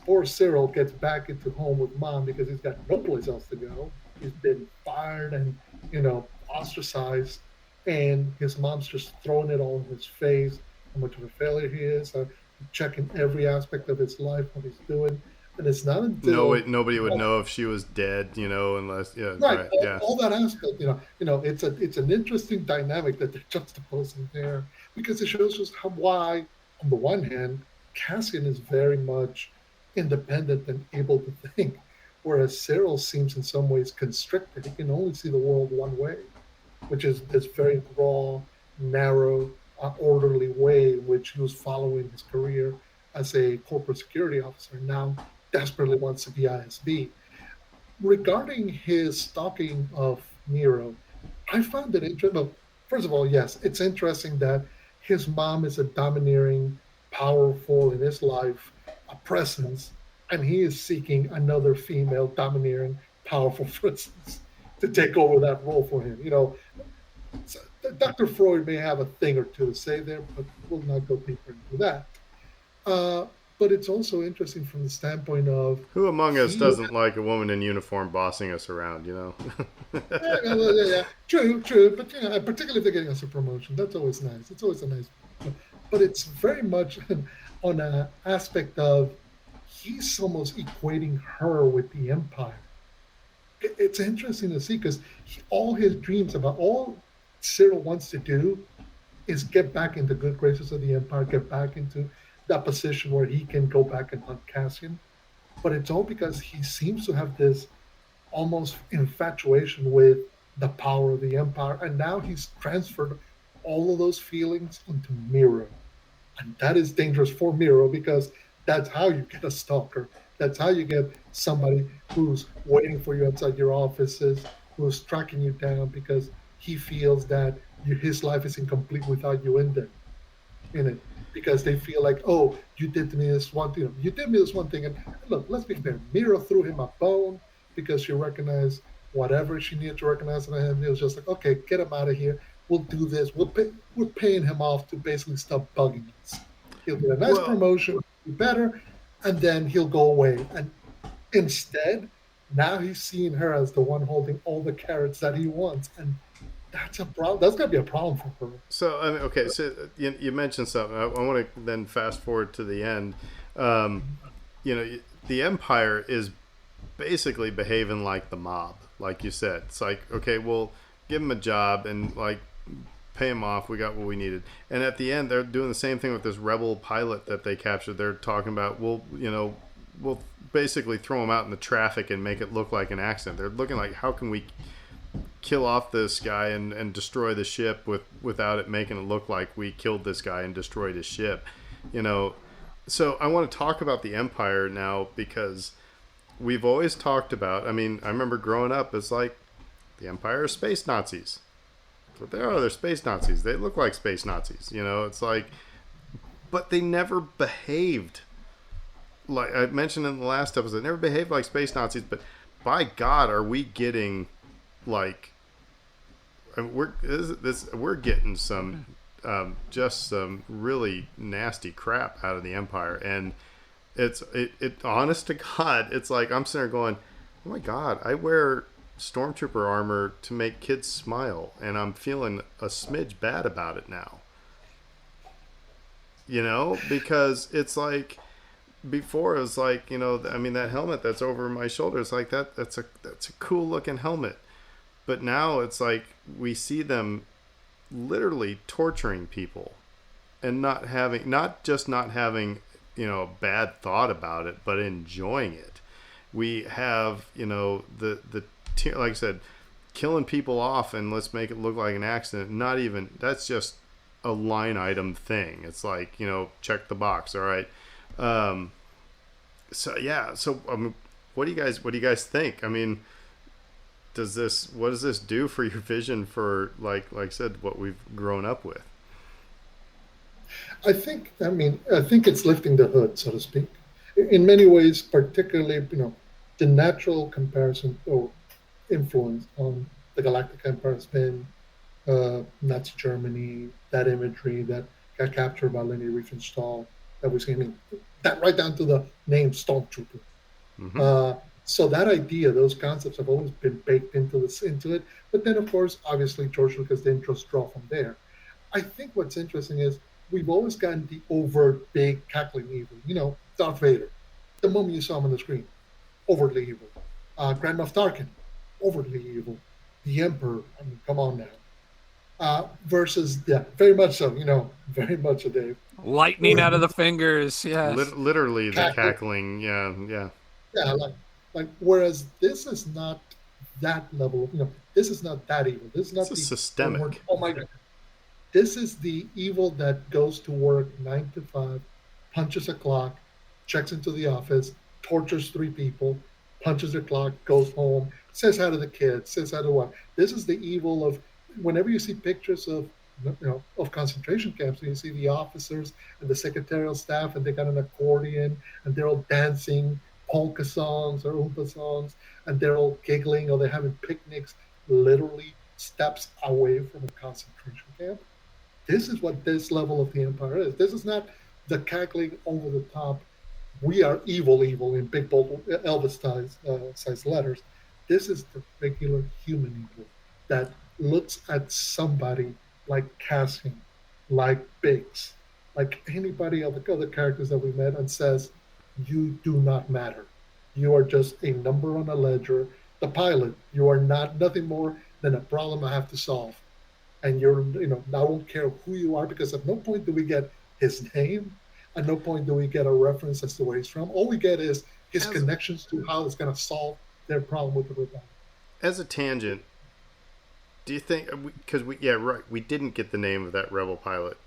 poor Cyril gets back into home with mom because he's got no place else to go. He's been fired and ostracized, and his mom's just throwing it all in his face how much of a failure he is, checking every aspect of his life, what he's doing, and it's not No, until nobody would know if she was dead, unless right, right, all, yeah. all that aspect, it's an interesting dynamic that they're juxtaposing there because it shows us why, on the one hand, Cassian is very much independent and able to think, whereas Cyril seems in some ways constricted. He can only see the world one way, which is this very raw, narrow, orderly way in which he was following his career as a corporate security officer. Now desperately wants to be ISB. Regarding his stalking of Nero, I found it interesting. Well, first of all, yes, it's interesting that his mom is a domineering, powerful in his life, a presence, and he is seeking another female, domineering, powerful presence to take over that role for him. So Dr. Freud may have a thing or two to say there, but we'll not go deeper into that. Uh, but it's also interesting from the standpoint of Who among us he doesn't like a woman in uniform bossing us around, yeah. True. But particularly if they're getting us a promotion, that's always nice. It's always a nice, but it's very much on an aspect of he's almost equating her with the empire. It's interesting to see because all his dreams about all Cyril wants to do is get back into good graces of the empire, get back into that position where he can go back and hunt Cassian. But it's all because he seems to have this almost infatuation with the power of the empire. And now he's transferred all of those feelings onto Miro. And that is dangerous for Miro because that's how you get a stalker. That's how you get somebody who's waiting for you outside your offices, who's tracking you down because he feels that his life is incomplete without you in it because they feel like, oh, you did me this one thing, you did me this one thing. And look, let's be fair. Miro threw him a bone because she recognized whatever she needed to recognize in him. It was just like, okay, get him out of here. We'll do this. We're paying him off to basically stop bugging us. He'll get a nice Well, promotion, be better, and then he'll go away. And instead, now he's seeing her as the one holding all the carrots that he wants, and that's a problem. That's gonna be a problem for her. so I mean, okay, so you mentioned something. I want to then fast forward to the end. Um, the Empire is basically behaving like the mob, like you said. It's like, okay, we'll give him a job and like pay him off. We got what we needed. And at the end, they're doing the same thing with this rebel pilot that they captured. They're talking about, we'll basically throw him out in the traffic and make it look like an accident. They're looking like, how can we kill off this guy and destroy the ship without it making it look like we killed this guy and destroyed his ship, So I want to talk about the Empire now because we've always talked about. I mean, I remember growing up, it's like the Empire is space Nazis. But they are. They're space Nazis. They look like space Nazis. It's like, but they never behaved like I mentioned in the last episode. They never behaved like space Nazis. But by God, are we getting like? I mean, we're getting some just some really nasty crap out of the Empire, and it honest to God, it's like I'm sitting there going, oh my God, I wear stormtrooper armor to make kids smile, and I'm feeling a smidge bad about it now. Because it's like before it was like, I mean, that helmet that's over my shoulder, it's like that's a cool looking helmet. But now it's like we see them literally torturing people and not just not having a bad thought about it, but enjoying it. We have like I said, killing people off and let's make it look like an accident. Not even, that's just a line item thing. It's like, check the box. All right. So yeah. So what do you guys think? I mean, what does this do for your vision for like I said, what we've grown up with? I think it's lifting the hood, so to speak. In many ways, particularly, the natural comparison or influence on the Galactic Empire has been Nazi Germany, that imagery that got captured by Leni Riefenstahl that we see. I mean, that right down to the name Stormtrooper. Mm-hmm. Uh, so that idea, those concepts have always been baked into it. But then, of course, obviously, George Lucas didn't just draw from there. I think what's interesting is we've always gotten the overt, big, cackling evil. Darth Vader. The moment you saw him on the screen, overtly evil. Grand Moff Tarkin, overtly evil. The Emperor. I mean, come on now. Versus, yeah, very much so. Very much a Dave. Lightning out of the fingers. Yes. Literally the Cackling. cackling. Yeah, yeah. Yeah, like whereas this is not that level. This is not that evil. This is This not is the systemic. oh my god. This is the evil that goes to work 9 to 5, punches a clock, checks into the office, tortures 3 people, punches the clock, goes home, says hi to the kids, says hi to what. This is the evil of whenever you see pictures of concentration camps, and you see the officers and the secretarial staff, and they got an accordion, and they're all dancing polka songs or oompa songs, and they're all giggling, or they're having picnics, literally steps away from a concentration camp. This is what this level of the empire is. This is not the cackling over the top. We are evil, evil in big bold Elvis size letters. This is the regular human evil that looks at somebody like Cassian, like Biggs, like anybody of the other characters that we met, and says, "You do not matter. You are just a number on a ledger. The pilot. You are not nothing more than a problem I have to solve." And I won't care who you are, because at no point do we get his name. At no point do we get a reference as to where he's from. All we get is his As connections to how it's going to solve their problem with the rebellion. as a tangent, do you think because we yeah right we didn't get the name of that rebel pilot?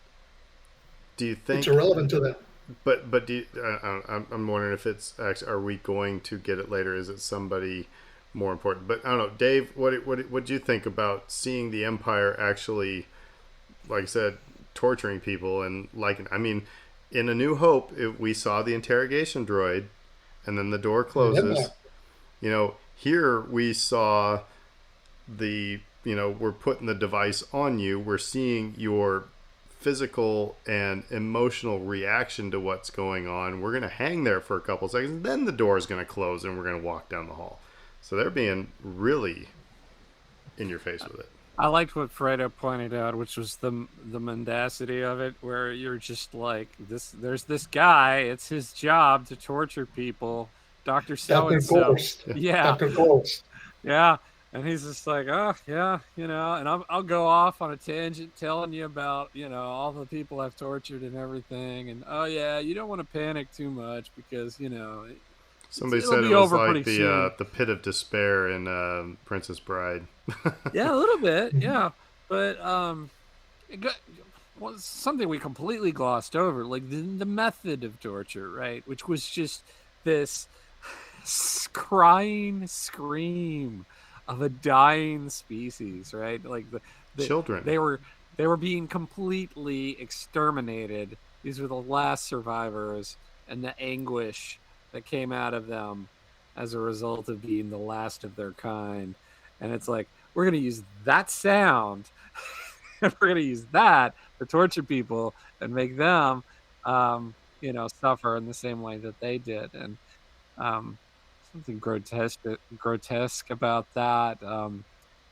Do you It's think? irrelevant to them. But do you, I'm wondering if it's actually, are we going to get it later? Is it somebody more important? But I don't know, Dave. What do you think about seeing the Empire actually, like I said, torturing people and like I mean, in A New Hope, we saw the interrogation droid, and then the door Yeah. closes. Here we saw we're putting the device on you. We're seeing your physical and emotional reaction to what's going on. We're going to hang there for a couple seconds, then the door is going to close and we're going to walk down the hall. So they're being really in your face with it. I liked what Fredo pointed out, which was the mendacity of it, where you're just like this. There's this guy. It's his job to torture people. Doctor So Dr. and So. Ghost. Yeah, Dr. Ghost. yeah. And he's just like, oh yeah, and I'll go off on a tangent telling you about all the people I've tortured and everything, and oh yeah, you don't want to panic too much because Somebody it'll said be it was over like pretty soon. the pit of despair in Princess Bride. Yeah, a little bit, yeah, but well, something we completely glossed over, like the method of torture, right? Which was just this crying scream of a dying species, right? Like Children. they were being completely exterminated. These were the last survivors, and the anguish that came out of them as a result of being the last of their kind. And it's like, we're going to use that sound and we're going to use that to torture people and make them suffer in the same way that they did. And um, something grotesque about that.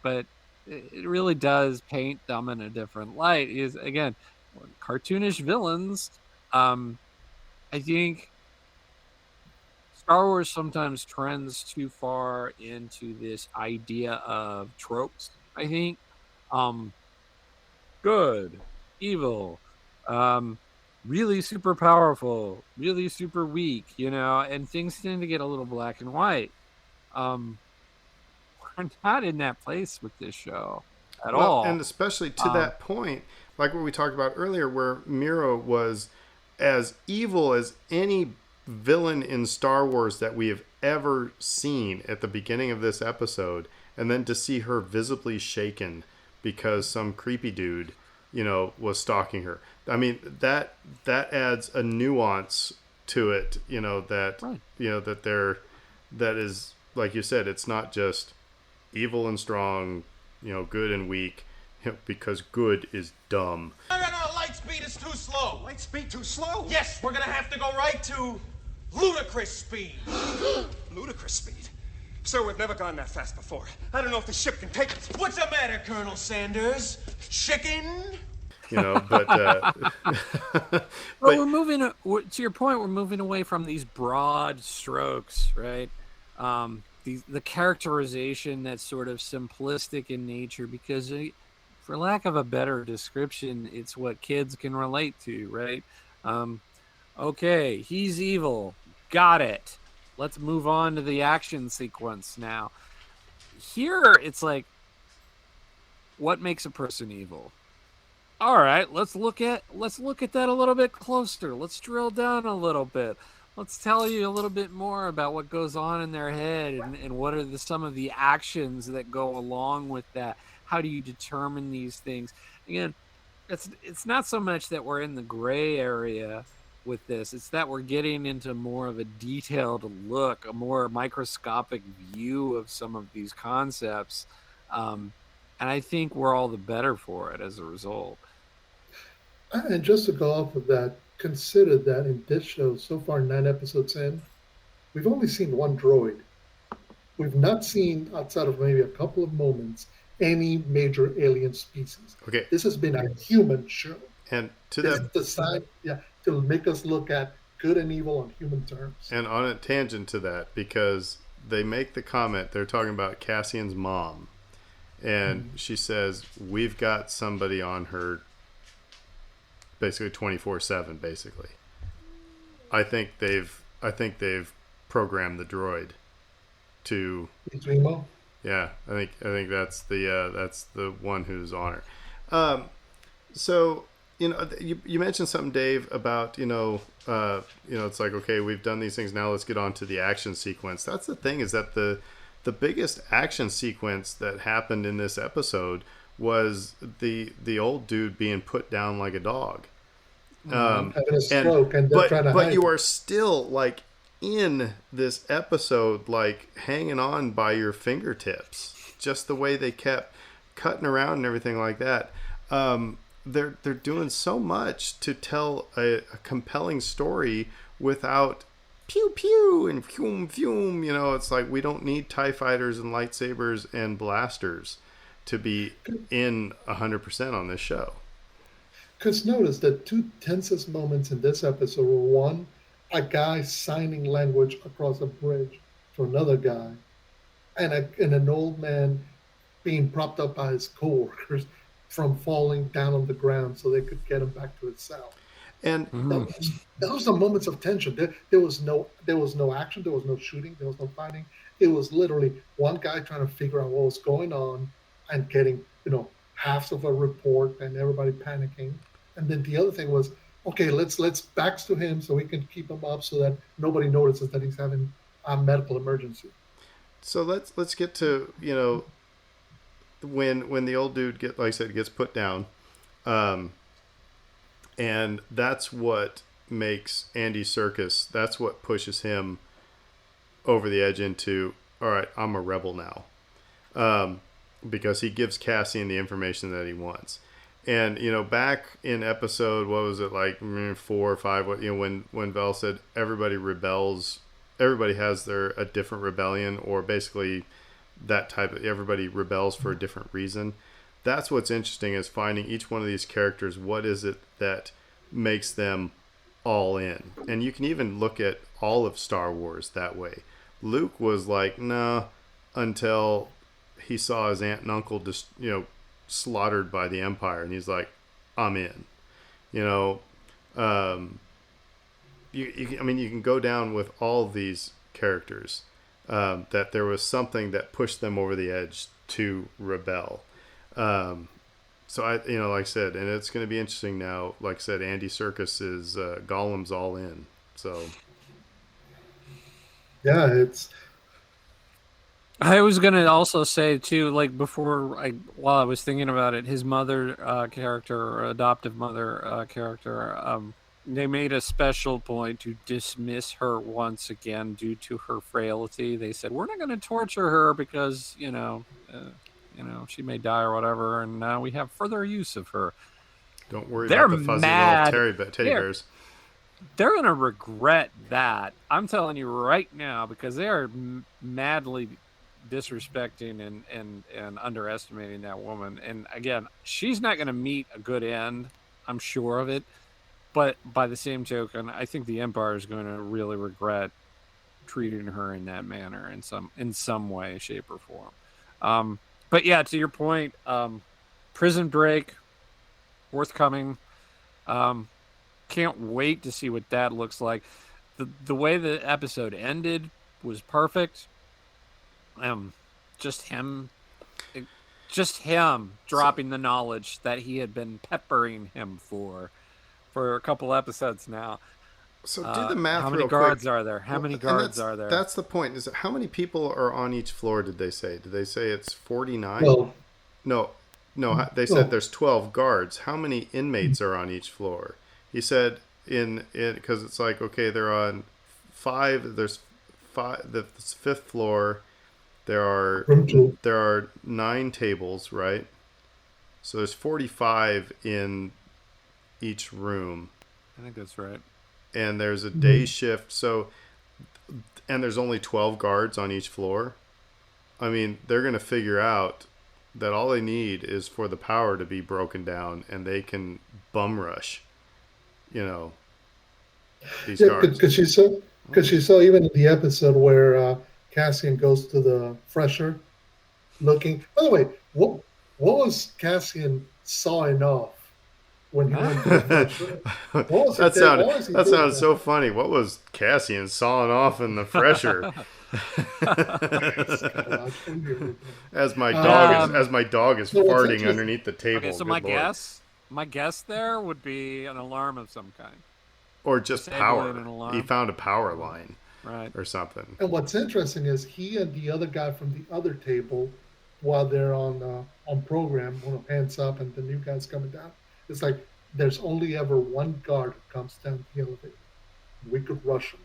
But it really does paint them in a different light. Is again, cartoonish villains. I think Star Wars sometimes trends too far into this idea of tropes. I think um, good, evil, um, really super powerful, really super weak, and things tend to get a little black and white. Um, we're not in that place with this show at Well, all. and especially to Um, that point, like what we talked about earlier, where Miro was as evil as any villain in Star Wars that we have ever seen at the beginning of this episode, and then to see her visibly shaken because some creepy dude, was stalking her. I mean, that adds a nuance to it, that Right. that is, like you said, it's not just evil and strong, good and weak, because good is dumb. No, light speed is too slow. Light speed too slow? Yes, we're gonna have to go right to ludicrous speed. Ludicrous speed? Sir, we've never gone that fast before. I don't know if the ship can take us. What's the matter, Colonel Sanders? Chicken? But Well, we're moving to your point. We're moving away from these broad strokes, right? The characterization that's sort of simplistic in nature, because for lack of a better description, it's what kids can relate to, right? Okay, he's evil. Got it. Let's move on to the action sequence now. Here, it's like, what makes a person evil? All right, let's look at that a little bit closer. Let's drill down a little bit. Let's tell you a little bit more about what goes on in their head, and what are some of the actions that go along with that. How do you determine these things? Again, it's not so much that we're in the gray area with this. It's that we're getting into more of a detailed look, a more microscopic view of some of these concepts. And I think we're all the better for it as a result. And just to go off of that, consider that in this show, so far 9 episodes in, we've only seen one droid. We've not seen, outside of maybe a couple of moments, any major alien species. Okay. This has been a human show. And to It's that, designed, to make us look at good and evil on human terms. and on a tangent to that, because they make the comment, they're talking about Cassian's mom, and she says, we've got somebody on her basically 24/7, basically. I think they've programmed the droid to, Dreamo? yeah, I think that's the one who's on her. So you mentioned something, Dave, about it's like, okay, we've done these things, now let's get on to the action sequence. That's the thing, is that the biggest action sequence that happened in this episode was the old dude being put down like a dog. Having a stroke and they're trying to but hide you it. are still like in this episode, like hanging on by your fingertips, just the way they kept cutting around and everything like that. They're doing so much to tell a compelling story without pew pew and fume fume. It's like, we don't need TIE fighters and lightsabers and blasters to be in 100% on this show. Because notice the 2 tensest moments in this episode were, one, a guy signing language across a bridge to another guy, and an old man being propped up by his coworkers from falling down on the ground so they could get him back to his cell. And Those are moments of tension. There was no action, there was no shooting, there was no fighting. It was literally one guy trying to figure out what was going on and getting, half of a report and everybody panicking. And then the other thing was, okay, let's backs to him so we can keep him up so that nobody notices that he's having a medical emergency. so let's get to when the old dude gets put down, and that's what makes Andy Serkis. That's what pushes him over the edge into, all right, I'm a rebel now, because he gives Cassian the information that he wants. And back in episode, what was it, like 4 or 5? When Vel said everybody rebels, everybody has a different rebellion, or basically that type of, everybody rebels for a different reason. That's what's interesting, is finding each one of these characters. What is it that makes them all in? And you can even look at all of Star Wars that way. Luke was like, nah, until he saw his aunt and uncle just slaughtered by the Empire, and he's like, I'm in. You can go down with all these characters, that there was something that pushed them over the edge to rebel. So I, like I said, and it's going to be interesting now. Like I said, Andy Serkis is Gollum's all in. So Yeah, it's I was gonna also say too, like while I was thinking about it, his mother character or adoptive mother character, they made a special point to dismiss her once again due to her frailty. They said we're not going to torture her because she may die or whatever, and now we have further use of her. Don't worry They're about the fuzzy little mad. teddy bears. They're going to regret that. I'm telling you right now, because they are madly disrespecting and underestimating that woman. And again, she's not going to meet a good end. I'm sure of it. But by the same token, I think the Empire is going to really regret treating her in that manner in some way, shape, or form. But yeah, to your point, Prison Break, worth coming. Can't wait to see what that looks like. The way the episode ended was perfect. Just him dropping the knowledge that he had been peppering him for a couple episodes now. So do the math. How many real guards quick. are there? How many guards are there? That's the point. Is how many people are on each floor? Did they say? Did they say it's 49? well, No. They said there's 12 guards. How many inmates are on each floor? He said because it's like, okay, they're on 5. There's 5. The 5th floor. There are 9 tables, right? So there's 45 in each room. I think that's right. And there's a day shift, and there's only 12 guards on each floor. I mean, they're going to figure out that all they need is for the power to be broken down, and they can bum rush, these guards. because she saw even in the episode where Cassian goes to the fresher looking. By the way, what was Cassian sawing off when he went to the fresher? That sounded so funny. What was Cassian sawing off in the fresher? as my dog is farting underneath the table. Okay, so my guess there would be an alarm of some kind, or just power. He found a power line, right, or something. And what's interesting is he and the other guy from the other table, while they're on program, hands up, and the new guy's coming down. It's like there's only ever one guard who comes down the elevator. We could rush him.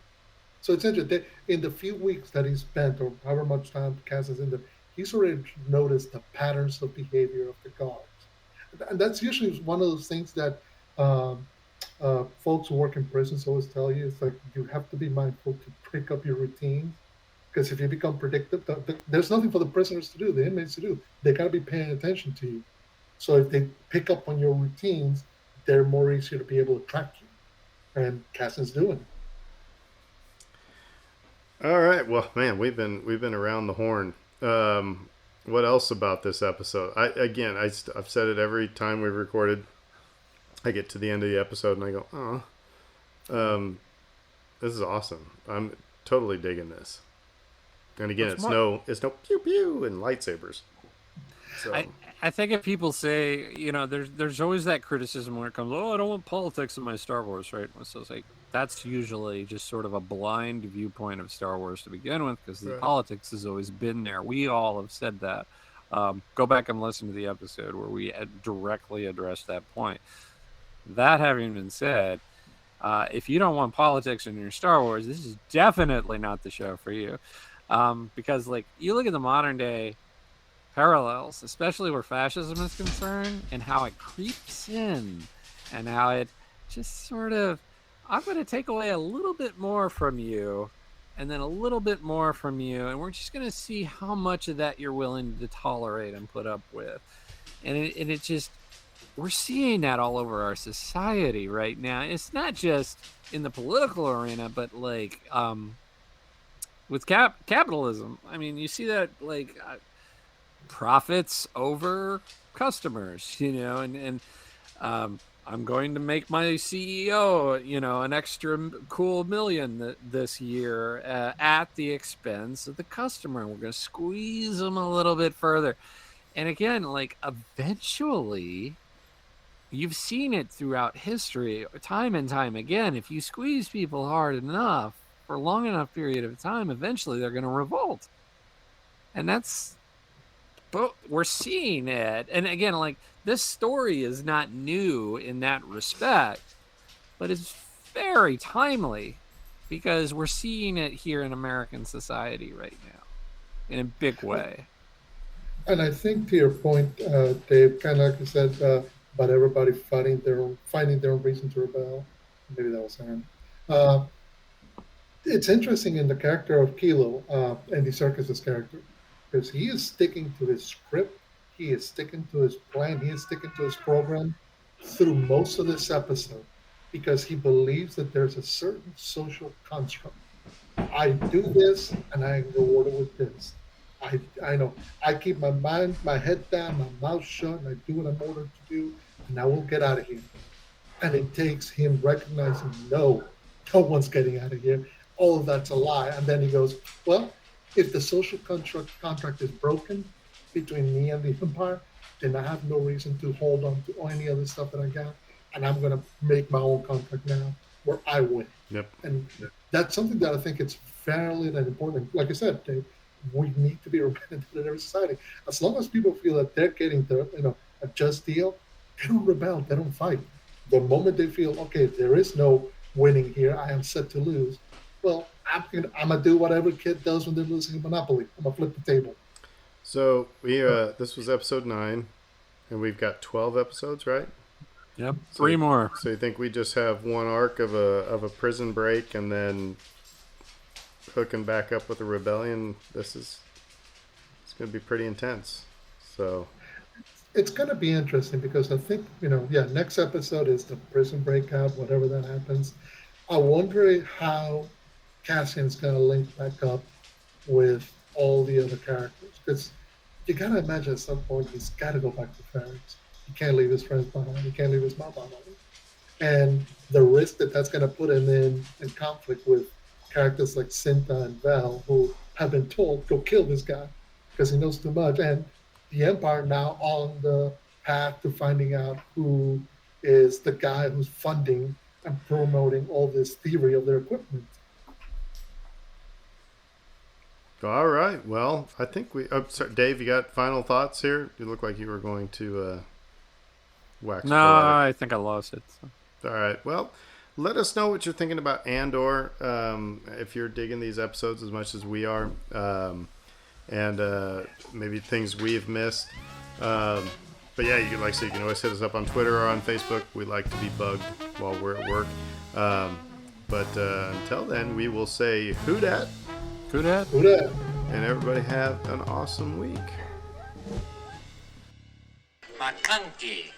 So it's interesting. In the few weeks that he spent, or however much time Cass is in there, he's already noticed the patterns of behavior of the guards. And that's usually one of those things that folks who work in prisons always tell you. It's like you have to be mindful to pick up your routine. Because if you become predictable, there's nothing for the prisoners to do, the inmates to do. They got to be paying attention to you. So if they pick up on your routines, they're more easier to be able to track you. And Cassian's doing it. All right, well, man, we've been around the horn. What else about this episode? I've said it every time we've recorded. I get to the end of the episode and I go, this is awesome. I'm totally digging this. And again, it's no pew pew and lightsabers. So. I think if people say, there's always that criticism when it comes, I don't want politics in my Star Wars, right? So it's like, that's usually just sort of a blind viewpoint of Star Wars to begin with, because the politics has always been there. We all have said that. Go back and listen to the episode where we directly addressed that point. That having been said, if you don't want politics in your Star Wars, this is definitely not the show for you. Because, you look at the modern day parallels, especially where fascism is concerned, and how it creeps in, and how it just sort of, I'm going to take away a little bit more from you, and then a little bit more from you, and we're just going to see how much of that you're willing to tolerate and put up with. And it just, we're seeing that all over our society right now. It's not just in the political arena, but with capitalism. I mean, you see that profits over customers, and I'm going to make my CEO, an extra cool million this year at the expense of the customer. We're going to squeeze them a little bit further. And again, eventually, you've seen it throughout history, time and time again. If you squeeze people hard enough, for a long enough period of time, eventually they're going to revolt. And but we're seeing it. And again, like, this story is not new in that respect, but it's very timely because we're seeing it here in American society right now in a big way. And I think to your point, Dave, kind of like you said, about everybody finding their own reason to rebel. Maybe that was Aaron. Uh, it's interesting in the character of Kilo, Andy Serkis's character, because he is sticking to his script, he is sticking to his plan, he is sticking to his program through most of this episode, because he believes that there's a certain social construct. I do this, and I am rewarded with this. I know I keep my head down, my mouth shut, and I do what I'm ordered to do, and I will get out of here. And it takes him recognizing, no one's getting out of here. All of that's a lie. And then he goes, well, if the social contract is broken between me and the Empire, then I have no reason to hold on to any other stuff that I got. And I'm going to make my own contract now where I win. Yep. And that's something that I think it's fairly important. Like I said, Dave, we need to be representative in every society. As long as people feel that they're getting a just deal, they don't rebel, they don't fight. The moment they feel, okay, there is no winning here, I am set to lose, well, I'm gonna do whatever kid does when they're losing a Monopoly. I'm gonna flip the table. So this was episode 9, and we've got 12 episodes, right? Yep, 3 more. So you think we just have one arc of a prison break, and then hooking back up with a rebellion? It's going to be pretty intense. So it's going to be interesting because I think next episode is the prison breakout, whatever that happens. I wonder how Cassian's going to link back up with all the other characters, because you got to imagine at some point he's got to go back to Ferris. He can't leave his friends behind. He can't leave his mom behind. And the risk that's going to put him in conflict with characters like Cinta and Val, who have been told, go kill this guy because he knows too much. And the Empire now on the path to finding out who is the guy who's funding and promoting all this theory of their equipment. All right. Well, I think sorry, Dave, you got final thoughts here? You look like you were going to wax. No, I think I lost it. So. All right. Well, let us know what you're thinking about Andor. If you're digging these episodes as much as we are, and maybe things we've missed. But yeah, you can always hit us up on Twitter or on Facebook. We like to be bugged while we're at work. But until then, we will say who dat? Who dat? Who dat? And everybody have an awesome week. McConkey.